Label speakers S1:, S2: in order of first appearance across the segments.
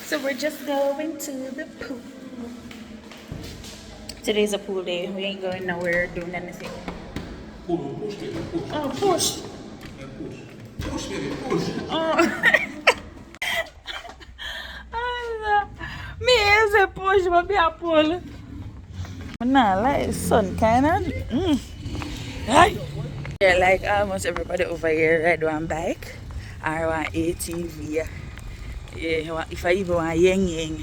S1: So we're just going to the pool. Today's a pool day. We ain't going nowhere doing anything.
S2: Push, baby, push.
S1: Oh, push.
S2: Yeah, push. Push, baby, push.
S1: Oh. Me is a push, but be a pull. Nah, like sun kind of. Yeah, like almost everybody over here ride one bike or one ATV. Yeah, if I even want yang yang.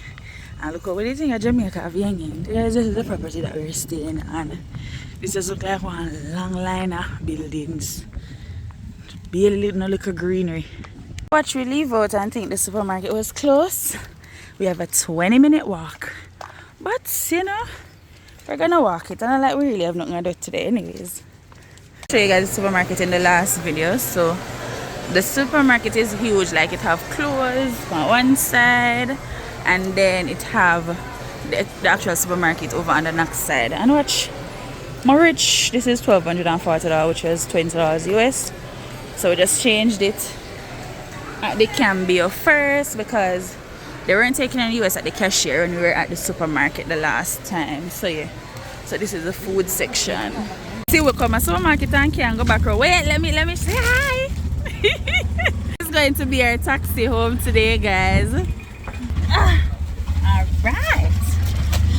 S1: And look what do you think of Jamaica have yang yang? This is the property that we're staying on. This just look like one long line of buildings. Barely no little greenery. Watch we leave out and think the supermarket was close. We have a 20-minute walk. But you know, we're gonna walk it and I like we really have nothing to do today anyways. I'll show you guys the supermarket in the last video. So the supermarket is huge, like it have clothes on one side and then it have the actual supermarket over on the next side. And watch, more rich, this is $1,240, which is $20 US. So we just changed it at the Cambio first because they weren't taking any US at the cashier when we were at the supermarket the last time. So yeah, so this is the food section. See, we come to supermarket and can't go back. Wait, let me say hi. It's going to be our taxi home today, guys. Alright.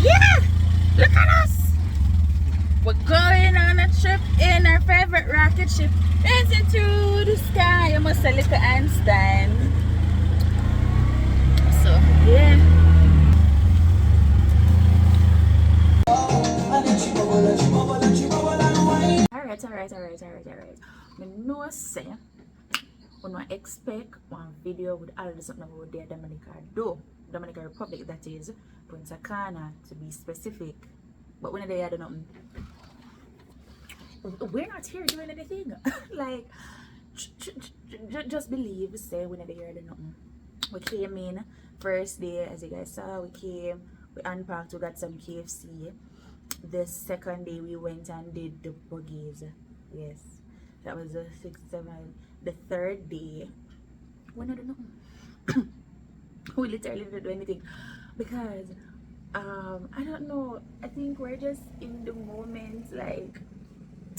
S1: Yeah! Look at us! We're going on a trip in our favorite rocket ship. Dancing through the sky. You must say little Einstein. So, yeah. Alright. I know say when I expect one video with all the something about the Dominican Republic, that is Punta Cana to be specific. But when they had nothing, we're not here doing anything. Like just believe, say when they heard nothing. We came in first day, as you guys saw, we unpacked, we got some KFC. The second day we went and did the buggies. Yes, that was the 6th, 7th. The third day, we don't know. We literally didn't do anything because I don't know. I think we're just in the moment, like,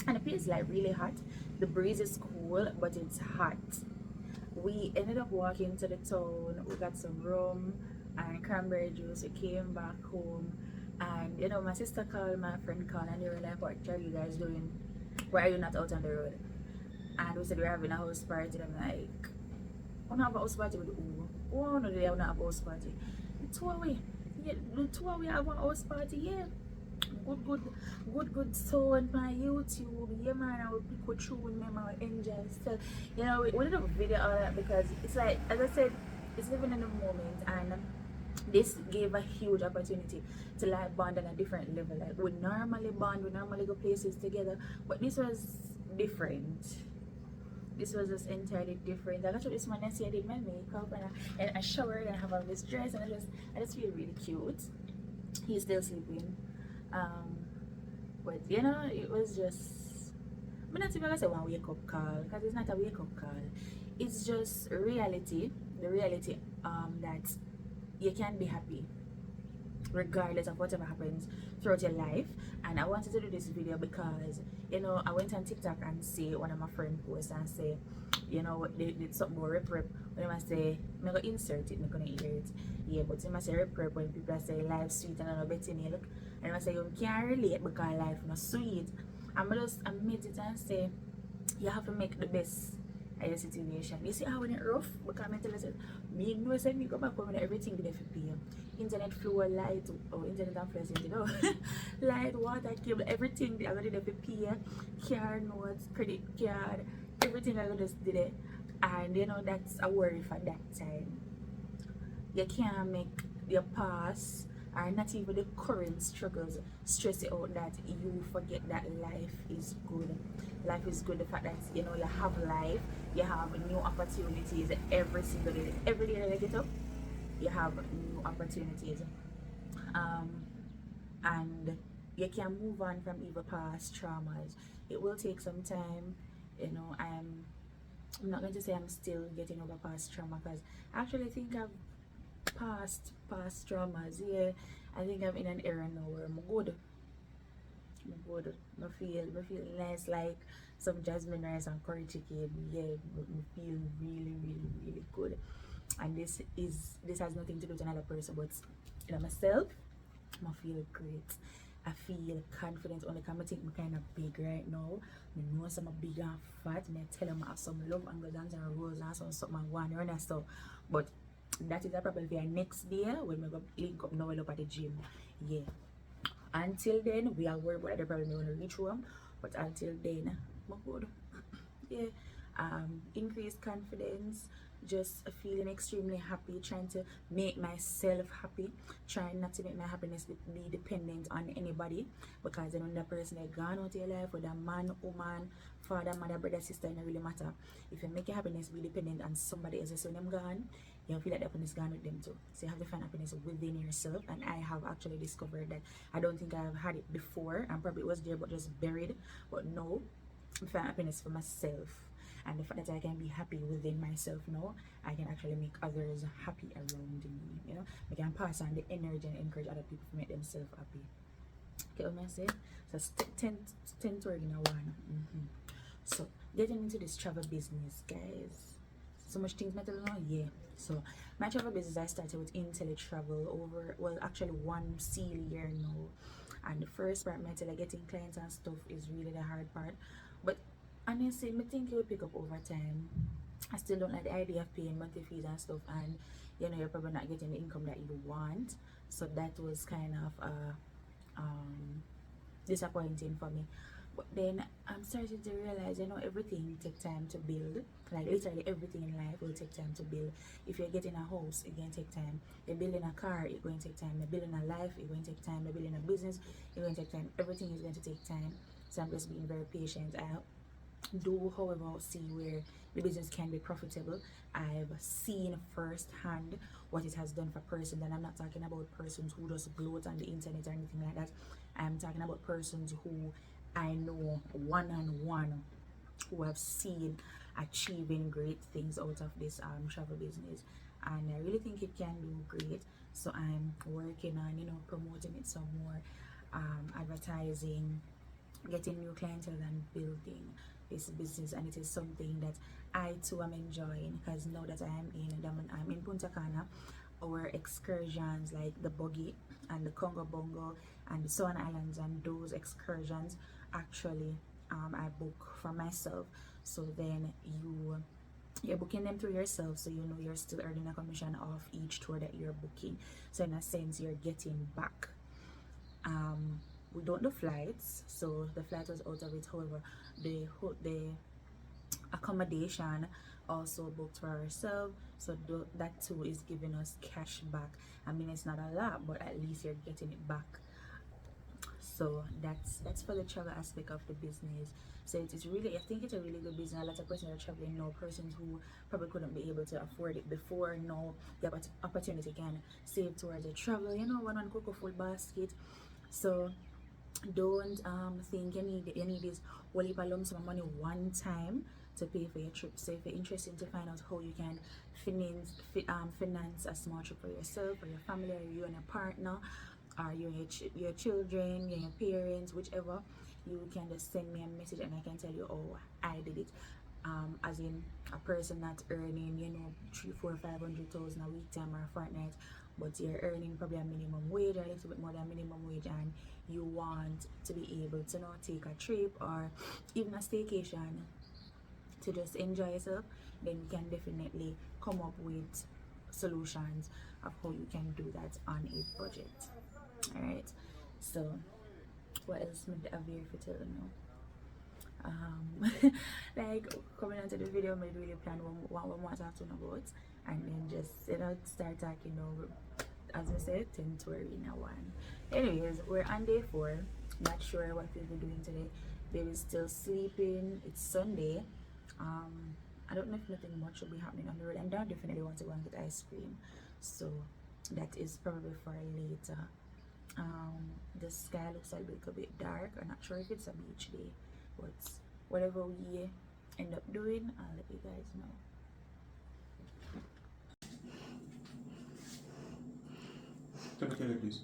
S1: and the place is like really hot. The breeze is cool, but it's hot. We ended up walking to the town. We got some rum and cranberry juice. We came back home, and you know, my sister called, my friend called, and they were like, "What are you guys doing? Why are you not out on the road?" And we said we're having a house party. And I'm like, "We don't have a house party with who? Oh no, they don't have a house party. The two away. Yeah, the two away have a house party. Yeah, good sound on my YouTube. Yeah man, I will pick what through with me, I will enjoy. So you know, we did a video all that because it's like, as I said, it's living in the moment, and this gave a huge opportunity to like bond on a different level. Like we normally bond, we normally go places together, but this was different. This was just entirely different. I got to this man and see I did my makeup and I showered and I have all this dress and I just feel really cute. He's still sleeping. But you know, it was just, I'm not even gonna say one wake up call because it's not a wake up call. It's just reality. The reality that you can be happy regardless of whatever happens throughout your life. And I wanted to do this video because, you know, I went on TikTok and see one of my friends post and say, you know, they did something about rep when I say, I'm gonna insert it, I'm gonna hear it. Yeah, but when I say rep when people say life sweet and I know better look, and I say you can't relate because life not sweet. I'm just admit it and say you have to make the best of your situation. You see how when it's rough, because I tell you, me know say me go back home and everything they have to pay. Internet flow, light, or internet and flash, you know. Light, water, cable, everything I already have to pay. Car notes, credit card, everything I just did it. And you know that's a worry for that time. You can't make your past or not even the current struggles stress you out that you forget that life is good. Life is good, the fact that you know you have life, you have new opportunities every single day. Every day that you get up, you have new opportunities. And you can move on from even past traumas. It will take some time, you know. I'm not going to say I'm still getting over past trauma because I actually think I've passed past traumas. Yeah, I think I'm in an era now where I'm good. I'm good. I feel nice like some jasmine rice and curry chicken. Yeah, I feel really good. And this has nothing to do with another person, but you know myself. I feel great. I feel confident only because I think I'm kind of big right now. I know some big and fat. I tell them I have some love and go dance and rose and some something and go and run and stuff. But that is a problem for your next day when we go link up now up at the gym. Yeah. Until then, we are worried about the problem we want to reach home. But until then, I'm good. Yeah, increased confidence, just feeling extremely happy, trying to make myself happy, trying not to make my happiness be dependent on anybody, because you know the person that gone out of your life, whether man, woman, father, mother, brother, sister, it don't really matter. If you make your happiness be dependent on somebody else, so when them gone, you feel like the happiness gone with them too. So you have to find happiness within yourself, and I have actually discovered that. I don't think I've had it before, and probably it was there but just buried. But no, I find happiness for myself, and the fact that I can be happy within myself now, I can actually make others happy around me. You know, I can pass on the energy and encourage other people to make themselves happy. Okay, what I say? So 10 to in a one. So getting into this travel business, guys. So much things matter now, yeah. So my travel business, I started with InteleTravel over, well, actually 1 year now. And the first part, like getting clients and stuff, is really the hard part. But honestly, I think it will pick up over time. I still don't like the idea of paying monthly fees and stuff, and you know you're probably not getting the income that you want. So that was kind of um, disappointing for me. But then I'm starting to realize, you know, everything take time to build. Like literally everything in life will take time to build. If you're getting a house, it's going to take time. You're building a car, it's going to take time. You're building a life, it's going to take time. You're building a business, it's going to take time. Everything is going to take time. So I'm just being very patient. I do, however, see where the business can be profitable. I've seen firsthand what it has done for persons, and I'm not talking about persons who just gloat on the internet or anything like that. I'm talking about persons who I know one on one, who have seen achieving great things out of this travel business, and I really think it can do great. So I'm working on, you know, promoting it some more, advertising, getting new clientele, and building this business. And it is something that I too am enjoying, because now that I'm in Punta Cana, our excursions like the buggy and the Congo Bongo and the Swan Islands, and those excursions actually I book for myself. So then you're booking them through yourself, so you know you're still earning a commission off each tour that you're booking. So in a sense, you're getting back. We don't do flights, so the flight was out of it. However, the accommodation also booked for ourselves, so that too is giving us cash back. I mean, it's not a lot, but at least you're getting it back. So that's for the travel aspect of the business. So it's really, I think it's a really good business. A lot of persons are traveling now, persons who probably couldn't be able to afford it before, now the opportunity can save towards the travel, you know, one cocoa full basket. So don't think you need this whole heap of lump sum of money one time to pay for your trip. So if you're interested to find out how you can finance a small trip for yourself or your family, or you and a partner, or you and your children, you and your parents, whichever, you can just send me a message and I can tell you, oh, I did it. As in a person not earning, you know, 300,000, 400,000 a week time or a fortnight, but you're earning probably a minimum wage or a little bit more than minimum wage, and you want to be able to, you know, take a trip or even a staycation to just enjoy yourself, then you can definitely come up with solutions of how you can do that on a budget. All right, so what else would I have here for telling you? Like coming onto the video, I really plan what we want to talk about, and then just, you know, start talking, you know, as I said, 10 to arena one. Anyways, we're on day 4. Not sure what we'll be doing today. Baby's still sleeping. It's Sunday. I don't know if nothing much will be happening on the road. And I definitely want to go and get ice cream, so that is probably for later. The sky looks a little bit dark. I'm not sure if it's a beach day, but whatever we end up doing, I'll let you guys know.
S2: Tell me, please.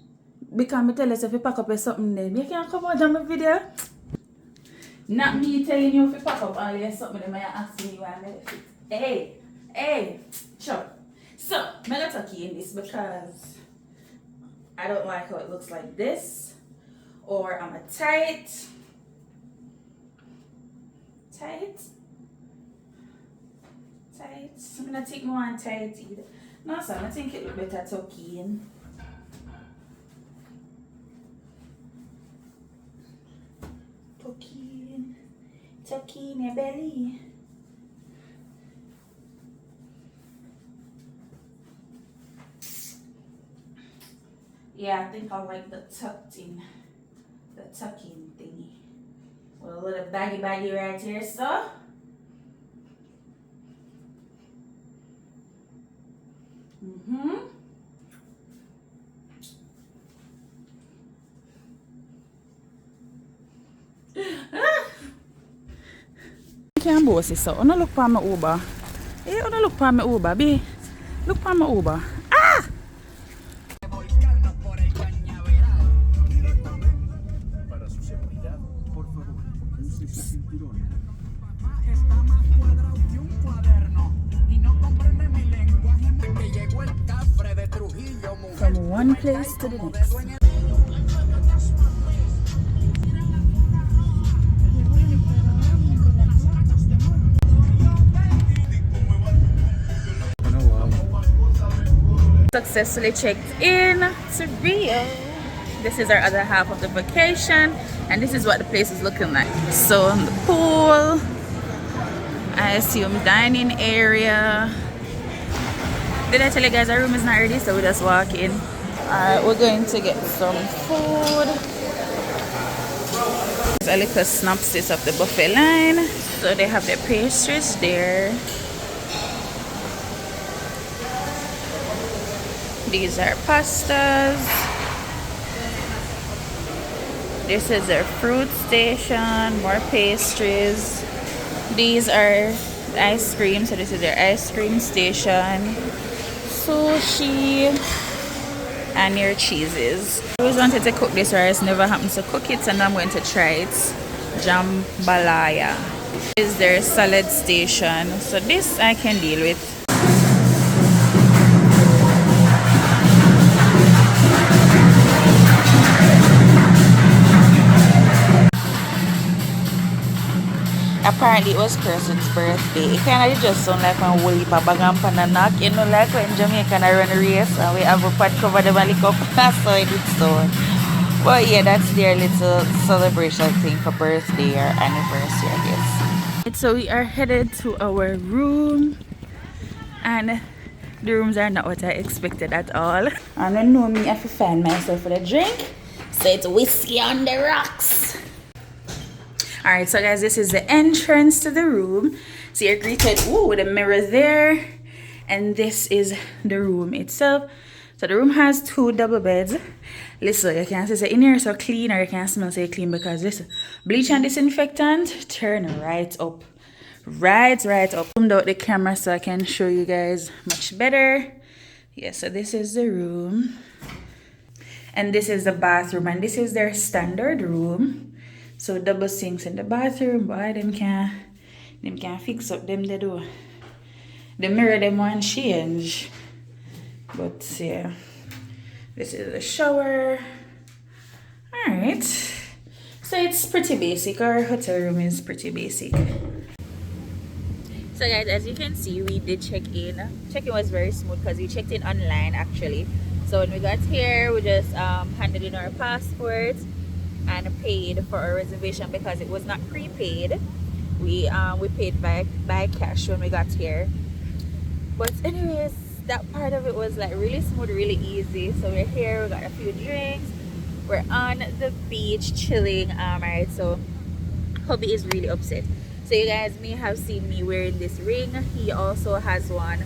S1: Because me tell us if you pack up or something then. You can't come out on my video. Not me telling you if you pack up all your something then I ask me why I left it. Hey, sure. So, I'm going to tuck you in this because I don't like how it looks like this. Or I'm a tight. I'm going to take more on tight either. No, so I think it look better tuck in. Tuck in your belly. Yeah, I think I like the tucking thingy. With a little baggy right here, so. Can't boss it, so no look for my Uber. Hey, no look for my Uber, be. Look for my Uber. Ah! From one place to the next. Successfully checked in to Rio. This is our other half of the vacation, and this is what the place is looking like. So the pool, I assume dining area. Did I tell you guys our room is not ready, so we just walk in. Alright, we're going to get some food. There's a little synopsis of the buffet line. So they have their pastries there. These are pastas. This is their fruit station, more pastries. These are ice cream, so this is their ice cream station. Sushi and your cheeses. I always wanted to cook this rice, never happened to cook it, and I'm going to try it. Jambalaya. This is their salad station, so this I can deal with. Apparently it was Kirsten's birthday. It kind of just sound like when we babagam pananak, you know, like when Jamaican I run a race and we have a pot cover them and lick up. So I did so. But yeah, that's their little celebration thing for birthday or anniversary, I guess. So we are headed to our room, and the rooms are not what I expected at all. And I know me, I have to find myself with a drink. So it's whiskey on the rocks. Alright, so guys, this is the entrance to the room. So you're greeted with a mirror there. And this is the room itself. So the room has 2 double beds. Listen, you can say in here so clean, or you can smell so clean, because this bleach and disinfectant turn right up. Right up. Zoomed out the camera so I can show you guys much better. Yeah, so this is the room. And this is the bathroom, and this is their standard room. So double sinks in the bathroom, boy, them can fix up them they do. The mirror them want change. But yeah. This is the shower. Alright. So it's pretty basic. Our hotel room is pretty basic. So guys, as you can see, we did check in. Check-in was very smooth because we checked in online actually. So when we got here, we just handed in our passports and paid for our reservation because it was not prepaid. We paid by cash when we got here. But anyways, that part of it was like really smooth, really easy. So we're here, we got a few drinks, we're on the beach chilling. Alright, so hubby is really upset. So you guys may have seen me wearing this ring. He also has one,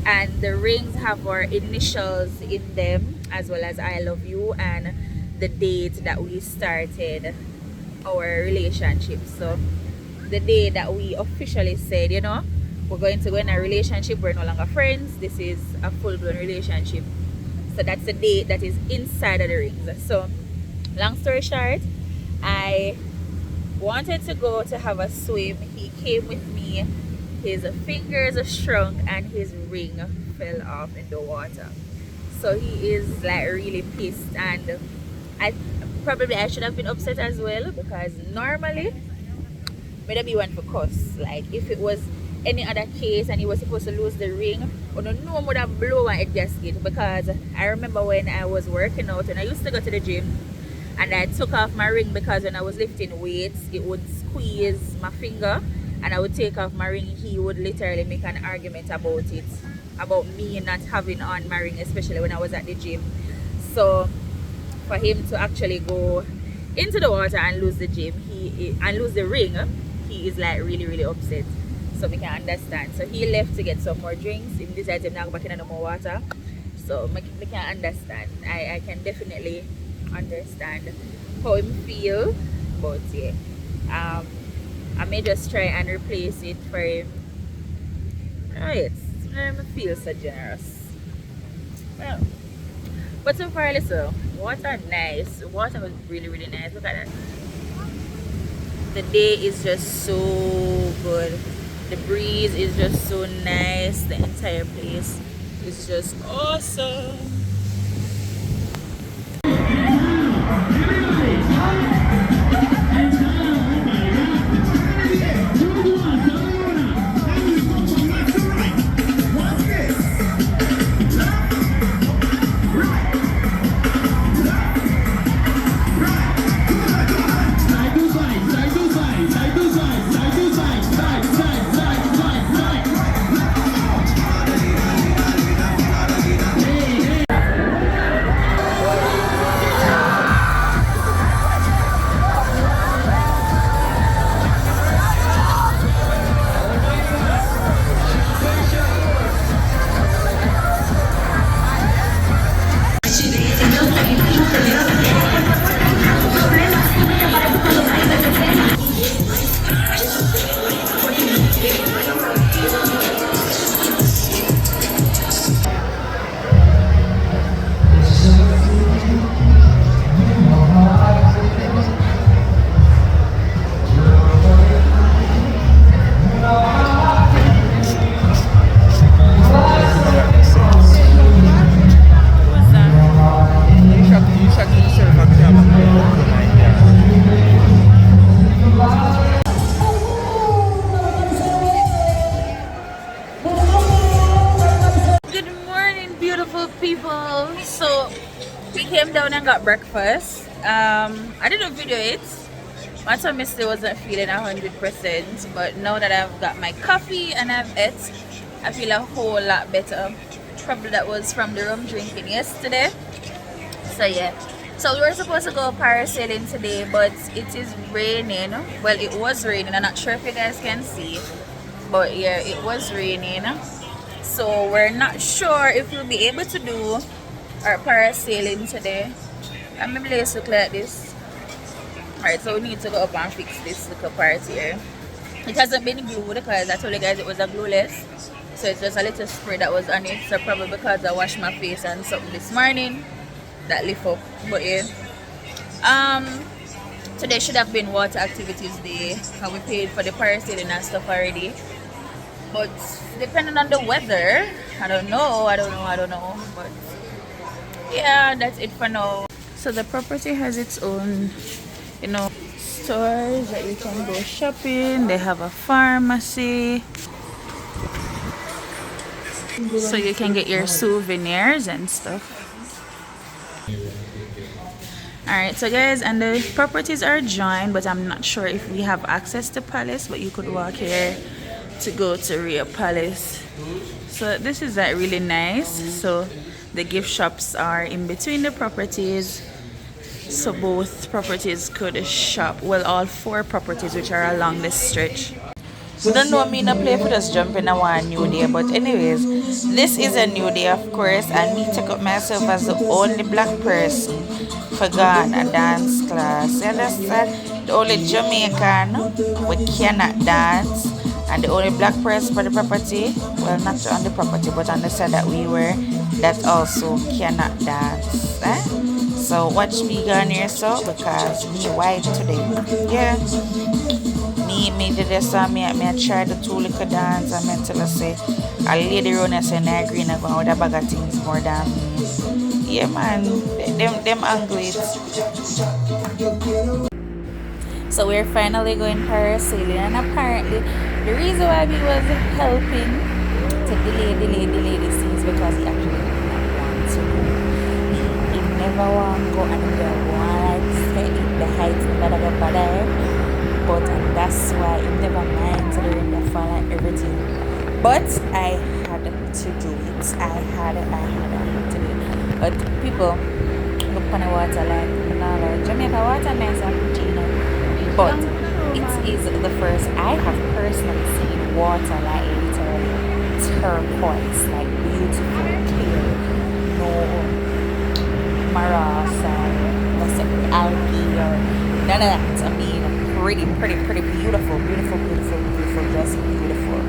S1: and the rings have our initials in them, as well as I love you and the date that we started our relationship. So the day that we officially said, you know, we're going to go in a relationship, we're no longer friends, this is a full-blown relationship. So that's the date that is inside of the rings. So long story short, I wanted to go to have a swim. He came with me. His fingers shrunk and his ring fell off in the water. So he is like really pissed, and I should have been upset as well, because normally maybe be one for cuss. Like if it was any other case and he was supposed to lose the ring, or no one would have blown my head gasket, because I remember when I was working out and I used to go to the gym and I took off my ring, because when I was lifting weights it would squeeze my finger, and I would take off my ring. He would literally make an argument about it, about me not having on my ring, especially when I was at the gym. So for him to actually go into the water and lose the gym, and lose the ring, he is like really upset. So we can understand. So he left to get some more drinks. He decided to not go back in no more water. So we can understand. I can definitely understand how him feel. But yeah, I may just try and replace it for him. Right, I feel so generous. Well, but so far, listen, water nice. Water was really nice. Look at that. The day is just so good. The breeze is just so nice. The entire place is just awesome. People, so we came down and got breakfast. I didn't video it. My tummy still wasn't feeling 100%, but now that I've got my coffee and I've ate, I feel a whole lot better. Probably that was from the rum drinking yesterday. So yeah, so we were supposed to go parasailing today, but it is raining. Well, it was raining. I'm not sure if you guys can see, but yeah, it was raining. So we're not sure if we'll be able to do our parasailing today. And my place look like this. Alright, so we need to go up and fix this little part here. It hasn't been glued, because I told you guys it was a glueless. So it's just a little spray that was on it. So probably because I washed my face and something this morning, that lift up. But yeah, today should have been water activities day, and we paid for the parasailing and stuff already. But depending on the weather, I don't know. But yeah, that's it for now. So the property has its own, stores that you can go shopping. They have a pharmacy, so you can get your souvenirs and stuff. Alright, so guys, and the properties are joined, but I'm not sure if we have access to Palace, but you could walk here to go to Riu Palace. So this is like really nice. So the gift shops are in between the properties, so both properties could shop. Well, all four properties which are along this stretch. So don't know me no play for just jump in a one new day, but anyways, this is a new day, of course, and me take up myself as the only black person for going a dance class. You understand? The only Jamaican we cannot dance, and the only black person for the property, well, not on the property, but on the side that we were,
S3: that also cannot dance. Eh? So watch me go here so because me white today. Yeah. Me did this me I tried the two little dance and me tell her say a lady run us and I agree and go with a bag of things more than me. Yeah man, them angry. So we're finally going parasailing and apparently the reason why we was helping to delay this thing is because he actually did not want to go. He never want to go and he don't want to say the heights never go bother. But and that's why he never mind to the rain that fall and everything. But I had to do it. I had to do it. But people look on the water like no, Jamaica water nice and pretty, you know. But it is the first I have personally seen water like literally turquoise, like beautiful, clear, no morass or let's say algae or none of that. I mean, pretty beautiful, just beautiful.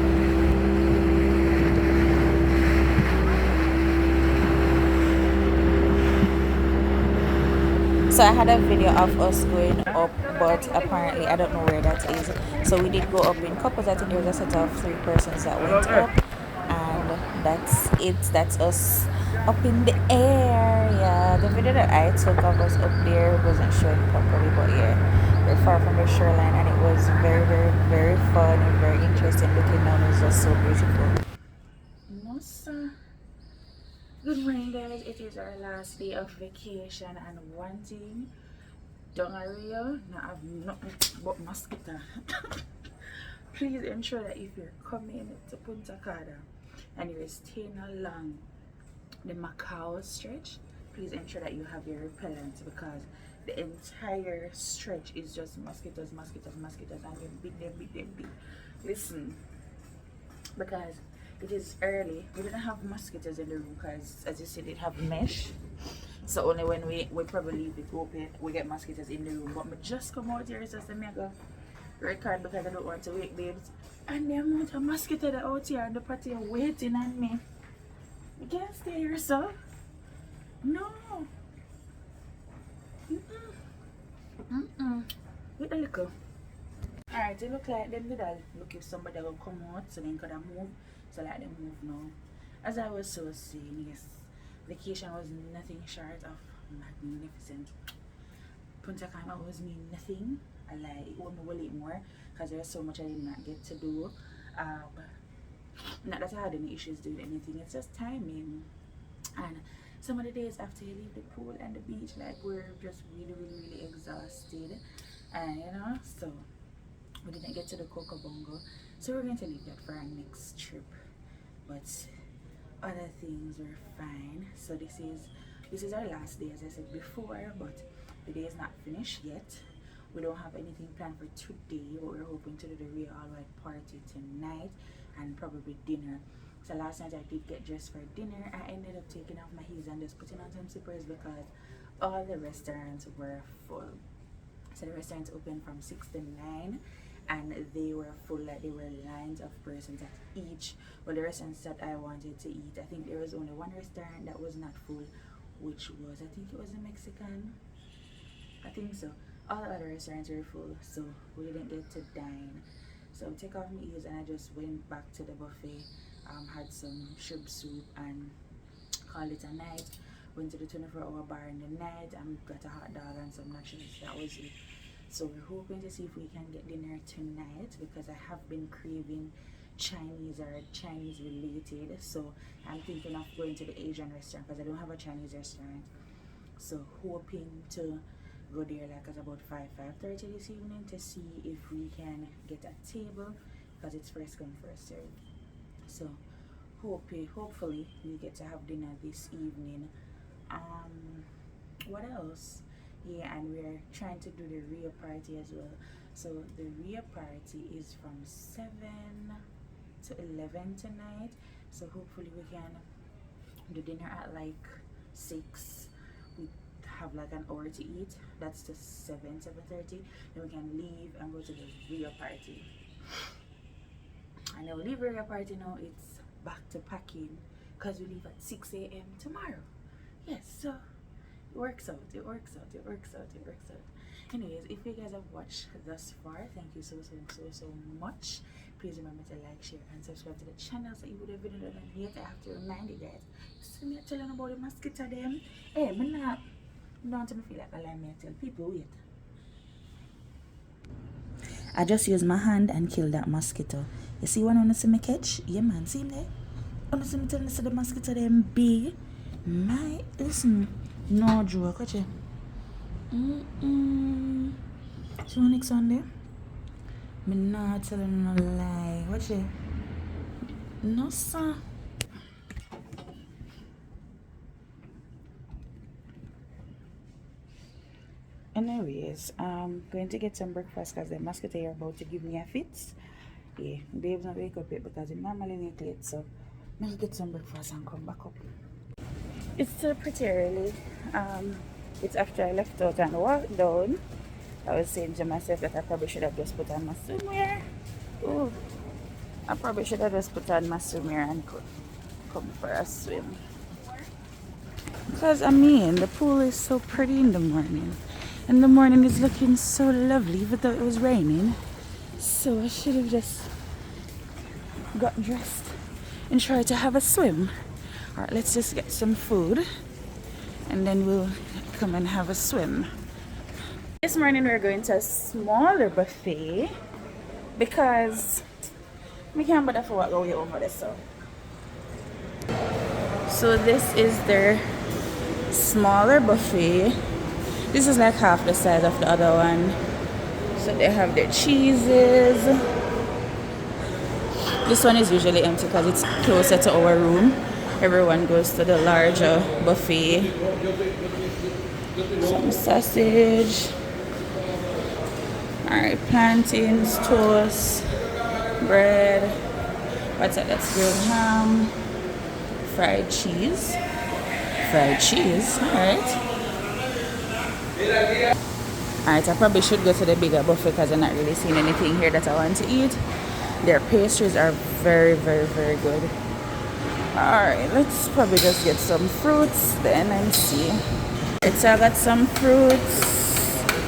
S3: So I had a video of us going up, but apparently I don't know where that is. So we did go up in couples. I think there was a set of 3 persons that went up, and that's it. That's us up in the air. Yeah, the video that I took of us up there wasn't showing properly, but yeah, we're far from the shoreline, and it was very fun and very interesting. Looking down, it was just so beautiful.
S1: No, sir. Good morning, guys. It is our last day of vacation, and one thing, don't worry, I have nothing but mosquito. Please ensure that if you're coming to Punta Cana and you're staying along the Macau stretch, please ensure that you have your repellent because the entire stretch is just mosquitoes, and they're big. Listen, because it is early, we didn't have mosquitoes in the room because, as you said, it have mesh. So only when we probably leave it open, we get mosquitoes in the room. But me just come out here just to make a record because I don't want to wake babes. And the amount of mosquitoes that out here and the patio waiting on me. You can't stay here, sir. No. Wait a little. Alright, it look like them did I look if somebody will come out so then could have move. So like them move now. As I was so saying, yes, vacation was nothing short of magnificent. Punta Cana was me nothing. I like it won't well more because there's so much I did not get to do. Not that I had any issues doing anything, it's just timing. And some of the days after you leave the pool and the beach, like we're just really exhausted. And you know, so we didn't get to the Coco Bongo. So we're going to leave that for our next trip. But other things were fine. So this is our last day, as I said before, but the day is not finished yet. We don't have anything planned for today, but we're hoping to do the Real All-White party tonight and probably dinner. So last night I did get dressed for dinner. I ended up taking off my heels and just putting on some slippers because all the restaurants were full. So the restaurants opened from 6 to 9 and they were full, like there were lines of persons at each. Well, the restaurants that I wanted to eat, I think there was only one restaurant that was not full, which was, I think it was a Mexican. I think so. All the other restaurants were full, so we didn't get to dine. So I took off my ears and I just went back to the buffet. Had some shrimp soup and called it a night. Went to the 24-hour bar in the night and got a hot dog and some nachos. That was it. So we're hoping to see if we can get dinner tonight because I have been craving Chinese or Chinese related. So I'm thinking of going to the Asian restaurant because I don't have a Chinese restaurant. So hoping to go there like at about 5:30 this evening to see if we can get a table because it's first come first serve. So hopefully we get to have dinner this evening. What else? Yeah, and we're trying to do the Rio party as well. So the Rio party is from 7 to 11 tonight. So hopefully we can do dinner at like 6. We have like an hour to eat. That's the 7:30. Then we can leave and go to the Rio party. And then we leave Rio party now. It's back to packing because we leave at 6 a.m. tomorrow. Yes, so it works out. Anyways, if you guys have watched thus far, thank you so much. Please remember to like, share, and subscribe to the channel so you would have been done yet. I have to remind you guys. So me telling about the mosquito them. Hey, me not don't feel like a lie. Me tell people wait. I just use my hand and kill that mosquito. You see one on the semi catch? Yeah man, see him there? On the semi tell the mosquito them big. My listen, no joke, watch it. So next Sunday, me not telling no lie. Watch it. No sir. Anyways, I'm going to get some breakfast because the mosquito are about to give me a fit. Yeah, babe's not wake up yet because he normally need late, so I'll get some breakfast and come back up. It's still pretty early. It's after I left out and walked down. I was saying to myself that I probably should have just put on my swimwear. Oh, I probably should have just put on my swimwear and come for a swim. Because I mean, the pool is so pretty in the morning. And the morning is looking so lovely, even though it was raining. So I should have just got dressed and tried to have a swim. Alright, let's just get some food and then we'll come and have a swim. This morning we're going to a smaller buffet because we can't bother for what go way over there. So this is their smaller buffet. This is like half the size of the other one. So they have their cheeses. This one is usually empty because it's closer to our room. Everyone goes to the larger buffet. Some sausage. Alright, plantains, toast, bread. What's that? That's grilled ham. Fried cheese. Alright. Alright, I probably should go to the bigger buffet because I'm not really seeing anything here that I want to eat. Their pastries are very good. Alright, let's probably just get some fruits then and see. Alright, so I got some fruits,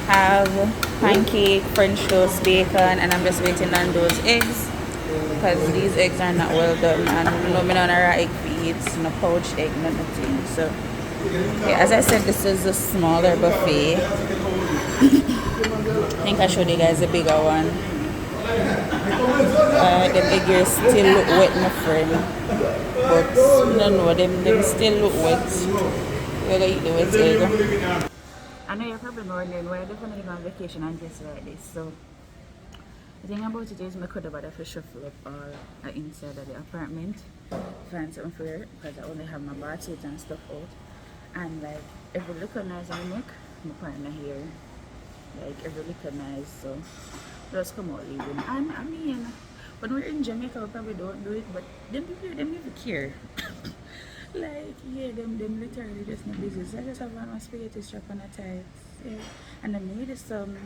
S1: have pancake, French toast, bacon, and I'm just waiting on those eggs because these eggs are not well done and no me not raw egg feeds, no poached egg, no nothing. So yeah, as I said, this is a smaller buffet. I think I showed you guys a bigger one. The egg still look wet, my friend. But no, them still look wet. We're gonna eat the wet egg. I know you're probably wondering why I definitely go on vacation and just like this. So the thing about it is I could have had to shuffle up all inside of the apartment. Find something for it because I only have my bar seat and stuff out. And like every little nice I make, my partner here. Like every little nice, so just come out leaving. And I mean, when we're in Jamaica, we probably don't do it, but them people, them even care. Like, yeah, them literally just not busy. So I just have on my spaghetti strap on a tights. Yeah. And I made some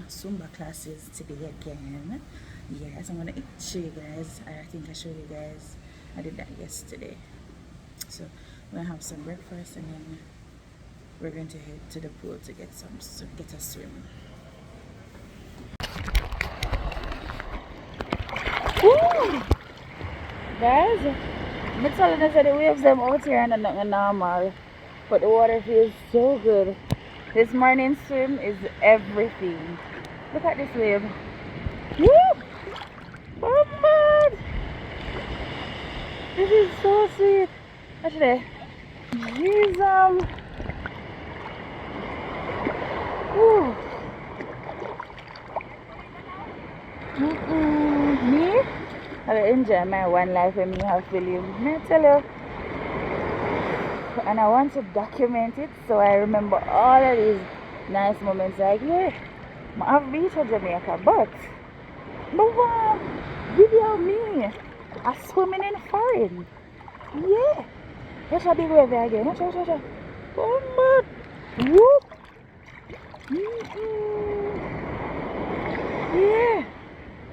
S1: Zumba classes today again. Yes, I'm gonna show you guys. I think I showed you guys. I did that yesterday. So we're gonna have some breakfast and then we're going to head to the pool to get a swim. Woo! Guys, I'm telling you that the waves them out here and nothing normal, but the water feels so good. This morning swim is everything. Look at this wave. Woo! Oh man! This is so sweet. Actually, Jesus. Me? I enjoy my one life and me have to live. May I tell you? And I want to document it so I remember all of these nice moments. Like, yeah, I have beach in Jamaica, but video me. I swimming in foreign. Yeah. Watch a big wave again. Watch. Oh man. Whoop. Yeah.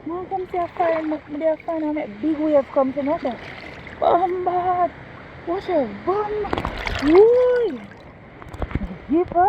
S1: Now come see a foreign, there find a big wave come to nothing.
S3: Bomba! What a bomb! Woo! Keeper!